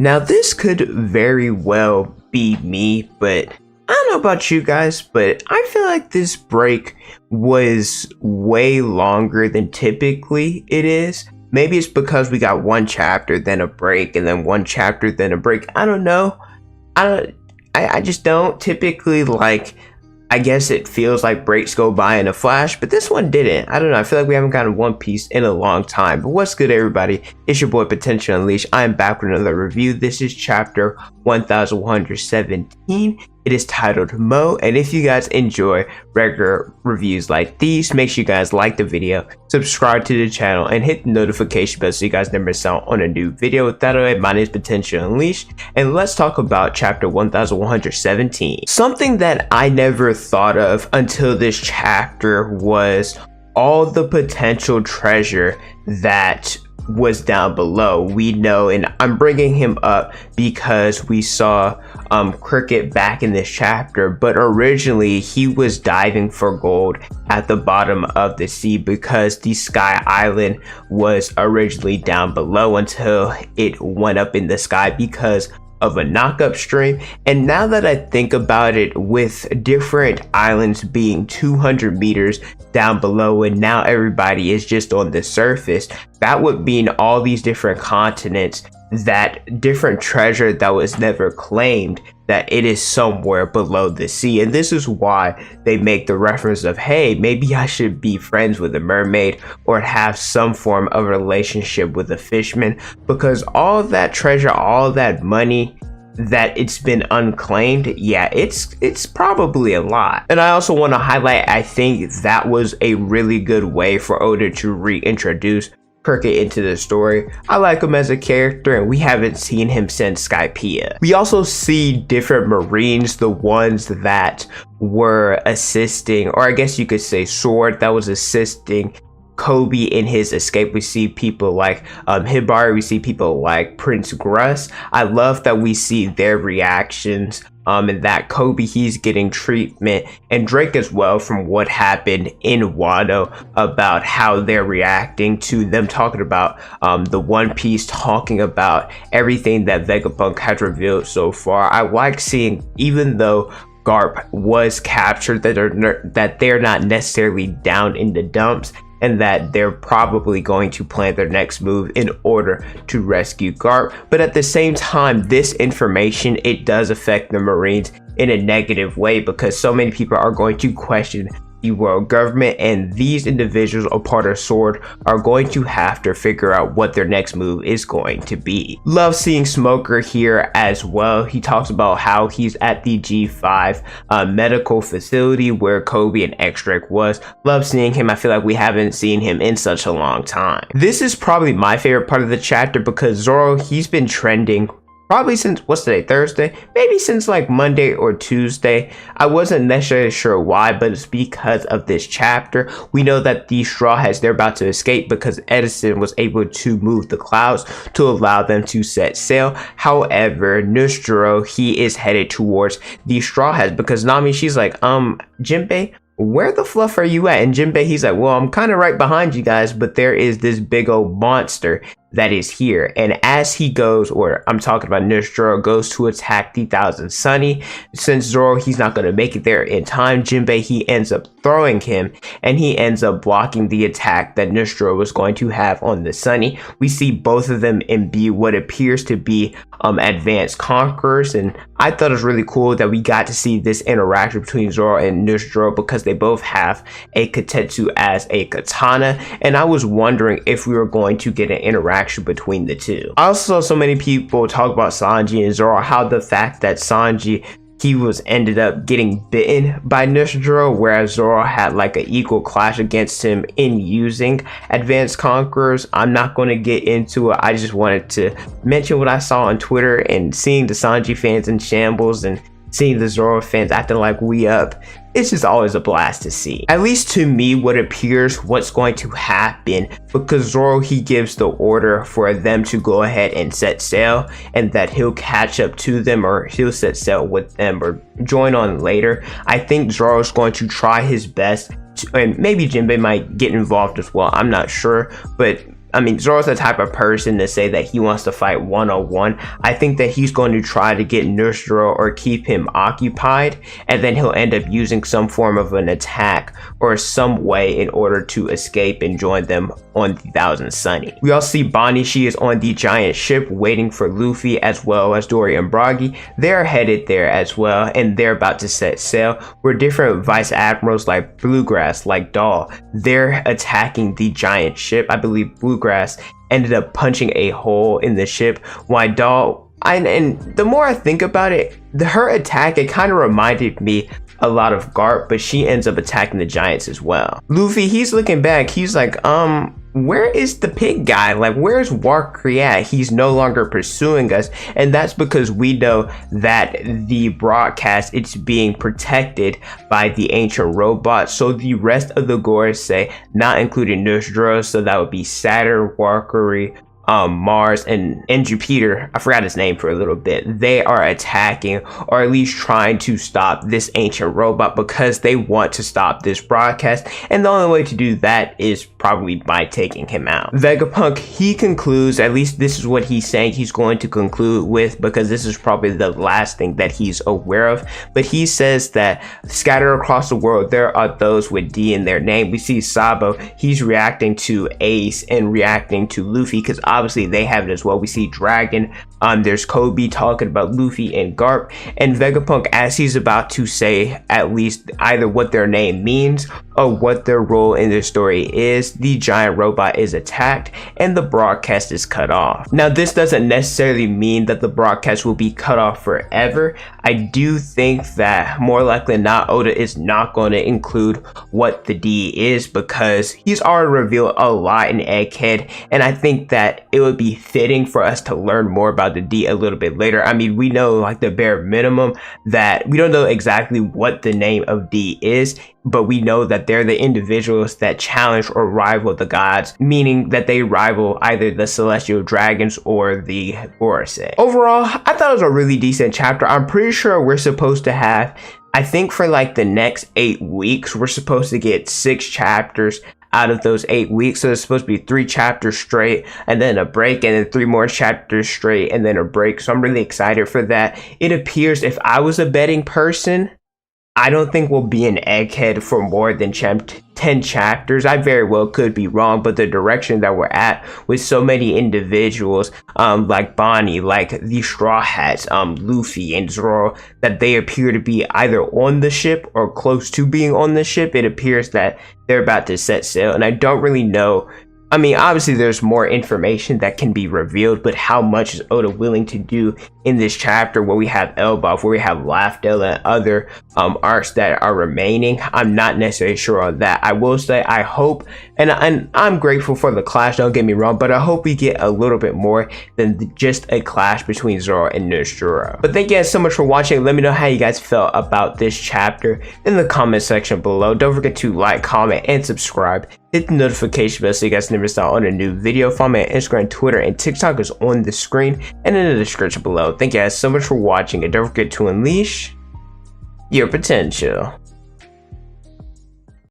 Now this could very well be me, but I don't know about you guys, but I feel like this break was way longer than typically it is. Maybe it's because we got one chapter, then a break, and then one chapter, then a break. I don't know. I just don't typically like. I guess it feels like breaks go by in a flash, but this one didn't. I don't know. I feel like we haven't gotten One Piece in a long time. But what's good, everybody? It's your boy Potential Unleashed. I am back with another review. This is chapter 1117. It is titled Mo, and if you guys enjoy regular reviews like these, make sure you guys like the video, subscribe to the channel, and hit the notification bell so you guys never miss out on a new video. With that away, my name is Potential Unleashed, and let's talk about chapter 1117. Something that I never thought of until this chapter was all the potential treasure that was down below. We know, and I'm bringing him up because we saw Cricket back in this chapter, but originally he was diving for gold at the bottom of the sea because the Sky Island was originally down below until it went up in the sky because of a knock-up stream. And now that I think about it, with different islands being 200 meters down below and now everybody is just on the surface, that would mean all these different continents, that different treasure that was never claimed, that it is somewhere below the sea. And this is why they make the reference of, hey, maybe I should be friends with a mermaid or have some form of relationship with a fisherman, because all that treasure, all that money that it's been unclaimed, yeah, it's probably a lot. And I also want to highlight, I think that was a really good way for Oda to reintroduce Cricket into the story. I like him as a character, and we haven't seen him since Skypiea. We also see different Marines, the ones that were assisting, or I guess you could say Sword, that was assisting Kobe in his escape. We see people like Hibari, we see people like Prince Gruss. I love that we see their reactions, and that Kobe, he's getting treatment, and Drake as well, from what happened in Wano, about how they're reacting to them talking about the One Piece, talking about everything that Vegapunk has revealed so far. I like seeing, even though Garp was captured, that they're not necessarily down in the dumps, and that they're probably going to plan their next move in order to rescue Garp. But at the same time, this information, it does affect the Marines in a negative way, because so many people are going to question the world government, and these individuals, a part of Sword, are going to have to figure out what their next move is going to be. Love seeing Smoker here as well. He talks about how he's at the G5 medical facility where Kobe and X-Drake was. Love seeing him. I feel like we haven't seen him in such a long time. This is probably my favorite part of the chapter, because Zoro, he's been trending probably since, what's today, Thursday? Maybe since like Monday or Tuesday. I wasn't necessarily sure why, but it's because of this chapter. We know that the Straw Hats, they're about to escape because Edison was able to move the clouds to allow them to set sail. However, Nusjuro, he is headed towards the Straw Hats because Nami, she's like, Jinbei, where the fluff are you at? And Jinbei, he's like, well, I'm kind of right behind you guys, but there is this big old monster that is here. And as he goes, or I'm talking about Nusjuro, goes to attack the Thousand Sunny, since Zoro, he's not going to make it there in time, Jinbei, he ends up throwing him, and he ends up blocking the attack that Nusjuro was going to have on the Sunny. We see both of them imbue what appears to be advanced conquerors, and I thought it was really cool that we got to see this interaction between Zoro and Nusjuro, because they both have a Katetsu as a katana, and I was wondering if we were going to get an interaction between the two. I also saw so many people talk about Sanji and Zoro, how the fact that Sanji, he ended up getting bitten by Nusjuro, whereas Zoro had like an equal clash against him in using advanced conquerors. I'm not going to get into it. I just wanted to mention what I saw on Twitter, and seeing the Sanji fans in shambles and seeing the Zoro fans acting like we up. It's just always a blast to see. At least to me, what appears what's going to happen, because Zoro, he gives the order for them to go ahead and set sail, and that he'll catch up to them, or he'll set sail with them or join on later. I think Zoro's going to try his best to, and maybe Jinbei might get involved as well, I'm not sure, but I mean, Zoro's the type of person to say that he wants to fight one-on-one. I think that he's going to try to get Nusjuro or keep him occupied, and then he'll end up using some form of an attack or some way in order to escape and join them on the Thousand Sunny. We also see Bonnie. She is on the giant ship waiting for Luffy, as well as Dory and Broggy. They're headed there as well, and they're about to set sail, where different vice admirals like Bluegrass, like Doll, they're attacking the giant ship. I believe Bluegrass ended up punching a hole in the ship, while Doll, and the more I think about it, her attack, it kind of reminded me a lot of Garp, but she ends up attacking the giants as well. Luffy, he's looking back, he's like, where is the pig guy? Like, where's Warcry at? He's no longer pursuing us, and that's because we know that the broadcast, it's being protected by the ancient robots. So the rest of the Gorosei, not including Nusjuro, so that would be Saturn, Warcry, Mars, and Jupiter, I forgot his name for a little bit, they are attacking, or at least trying to stop this ancient robot, because they want to stop this broadcast, and the only way to do that is probably by taking him out. Vegapunk, he concludes, at least this is what he's saying he's going to conclude with, because this is probably the last thing that he's aware of, but he says that scattered across the world there are those with D in their name. We see Sabo, he's reacting to Ace and reacting to Luffy, because obviously they have it as well. We see Dragon, there's Kobe talking about Luffy and Garp, and Vegapunk, as he's about to say at least either what their name means or what their role in the story is, the giant robot is attacked and the broadcast is cut off. Now, this doesn't necessarily mean that the broadcast will be cut off forever. I do think that more likely than not, Oda is not going to include what the D is, because he's already revealed a lot in Egghead, and I think that it would be fitting for us to learn more about the D a little bit later. I mean, we know like the bare minimum that we don't know exactly what the name of D is, but we know that they're the individuals that challenge or rival the gods, meaning that they rival either the celestial dragons or the Gorosei. Overall, I thought it was a really decent chapter. I'm pretty sure we're supposed to have, I think for like the next 8 weeks, we're supposed to get 6 chapters out of those 8 weeks. So it's supposed to be 3 chapters straight and then a break, and then 3 more chapters straight and then a break. So I'm really excited for that. It appears, if I was a betting person, I don't think we'll be in Egghead for more than 10 chapters. I very well could be wrong, but the direction that we're at with so many individuals, like Bonnie, like the Straw Hats, Luffy and Zoro, that they appear to be either on the ship or close to being on the ship. It appears that they're about to set sail, and I don't really know. I mean, obviously there's more information that can be revealed, but how much is Oda willing to do in this chapter where we have Elbaf, where we have Laughdale and other arcs that are remaining? I'm not necessarily sure on that. I will say I hope, and I'm grateful for the clash, don't get me wrong, but I hope we get a little bit more than just a clash between Zoro and Nusjuro. But thank you guys so much for watching. Let me know how you guys felt about this chapter in the comment section below. Don't forget to like, comment, and subscribe. Hit the notification bell so you guys never miss out on a new video. Follow me on Instagram, Twitter, and TikTok is on the screen and in the description below. Thank you guys so much for watching, and don't forget to unleash your potential.